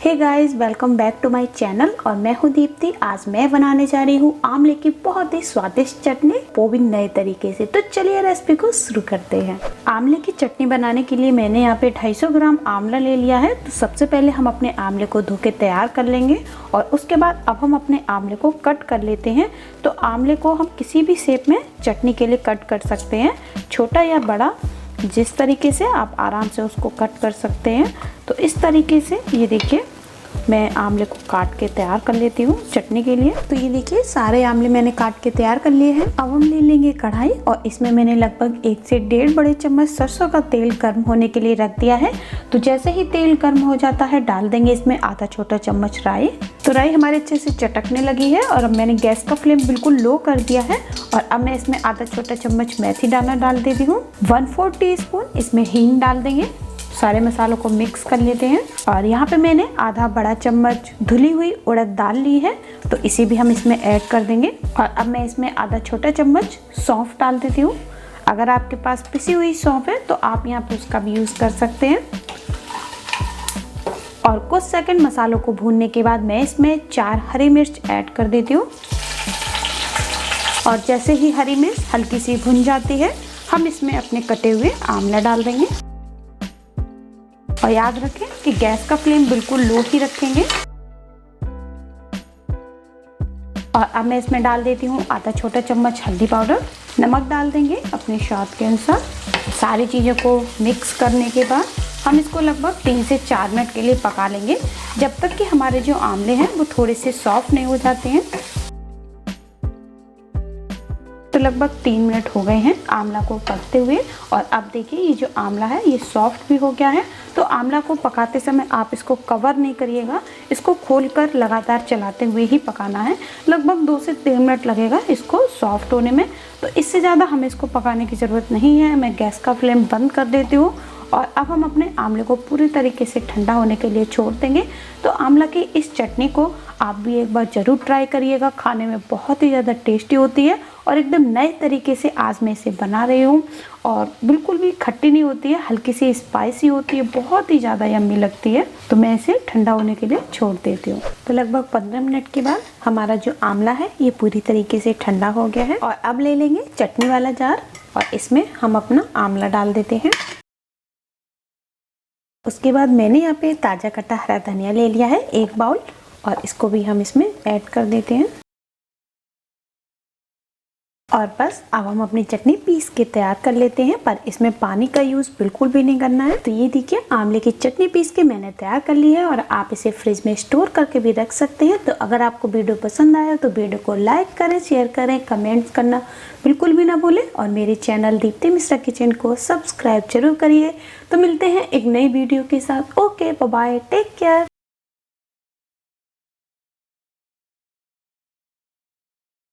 Hey guys, welcome back to my channel और मैं हूं दीप्ति। आज मैं बनाने जा रही हूं आंवले की बहुत ही स्वादिष्ट चटनी, वो भी नए तरीके से। तो चलिए रेसिपी को शुरू करते हैं। आंवले की चटनी बनाने के लिए मैंने यहाँ पे 250 ग्राम आंवला ले लिया है। तो सबसे पहले हम अपने आंवले को धो के तैयार कर लेंगे और उसके बाद अब हम अपने आंवले को कट कर लेते हैं। तो आंवले को हम किसी भी शेप में चटनी के लिए कट कर सकते हैं, छोटा या बड़ा, जिस तरीके से आप आराम से उसको कट कर सकते हैं। तो इस तरीके से ये देखिए मैं आंवले को काट के तैयार कर लेती हूँ चटनी के लिए। तो ये देखिए सारे आंवले मैंने काट के तैयार कर लिए हैं। अब हम ले लेंगे कढ़ाई और इसमें मैंने लगभग 1 से 1.5 बड़े चम्मच सरसों का तेल गर्म होने के लिए रख दिया है। तो जैसे ही तेल गर्म हो जाता है डाल देंगे इसमें आधा छोटा चम्मच राई। तो राई हमारे अच्छे से चटकने लगी है और अब मैंने गैस का फ्लेम बिल्कुल लो कर दिया है। और अब मैं इसमें आधा छोटा चम्मच मेथी दाना डाल देती हूँ। 1/4 टीस्पून इसमें हींग डाल देंगे। सारे मसालों को मिक्स कर लेते हैं। और यहाँ पे मैंने आधा बड़ा चम्मच धुली हुई उड़द दाल ली है, तो इसे भी हम इसमें ऐड कर देंगे। और अब मैं इसमें आधा छोटा चम्मच सौंफ डाल देती हूँ। अगर आपके पास पिसी हुई सौंफ है तो आप यहाँ पे उसका भी यूज़ कर सकते हैं। और कुछ सेकंड मसालों को भूनने के बाद मैं इसमें 4 हरी मिर्च ऐड कर देती हूँ। और जैसे ही हरी मिर्च हल्की सी भुन जाती है हम इसमें अपने कटे हुए आंवला डाल देंगे। और याद रखें कि गैस का फ्लेम बिल्कुल लो ही रखेंगे। और अब मैं इसमें डाल देती हूँ आधा छोटा चम्मच हल्दी पाउडर। नमक डाल देंगे अपने स्वाद के अनुसार। सारी चीज़ों को मिक्स करने के बाद हम इसको लगभग 3 से 4 मिनट के लिए पका लेंगे, जब तक कि हमारे जो आंवले हैं वो थोड़े से सॉफ्ट नहीं हो जाते हैं। तो लगभग 3 मिनट हो गए हैं आंवला को पकते हुए। और अब देखिए ये जो आंवला है ये सॉफ्ट भी हो गया है। तो आंवला को पकाते समय आप इसको कवर नहीं करिएगा, इसको खोलकर लगातार चलाते हुए ही पकाना है। लगभग 2 से 3 मिनट लगेगा इसको सॉफ्ट होने में। तो इससे ज़्यादा हमें इसको पकाने की ज़रूरत नहीं है। मैं गैस का फ्लेम बंद कर देती हूँ। और अब हम अपने आंवले को पूरी तरीके से ठंडा होने के लिए छोड़ देंगे। तो आंवला की इस चटनी को आप भी एक बार ज़रूर ट्राई करिएगा। खाने में बहुत ही ज़्यादा टेस्टी होती है और एकदम नए तरीके से आज मैं इसे बना रही हूँ। और बिल्कुल भी खट्टी नहीं होती है, हल्की सी स्पाइसी होती है, बहुत ही ज़्यादा यम्मी लगती है। तो मैं इसे ठंडा होने के लिए छोड़ देती हूँ। तो लगभग 15 मिनट के बाद हमारा जो आंवला है ये पूरी तरीके से ठंडा हो गया है। और अब ले लेंगे चटनी वाला जार और इसमें हम अपना आंवला डाल देते हैं। उसके बाद मैंने यहाँ पे ताज़ा कटा हरा धनिया ले लिया है 1 बाउल, और इसको भी हम इसमें ऐड कर देते हैं। और बस अब हम अपनी चटनी पीस के तैयार कर लेते हैं, पर इसमें पानी का यूज़ बिल्कुल भी नहीं करना है। तो ये देखिए आंवले की चटनी पीस के मैंने तैयार कर ली है और आप इसे फ्रिज में स्टोर करके भी रख सकते हैं। तो अगर आपको वीडियो पसंद आया तो वीडियो को लाइक करें, शेयर करें, कमेंट्स करना बिल्कुल भी ना भूलें। और मेरे चैनल दीप्ति मिश्रा किचन को सब्सक्राइब जरूर करिए। तो मिलते हैं एक नई वीडियो के साथ। Okay, bye bye, take care.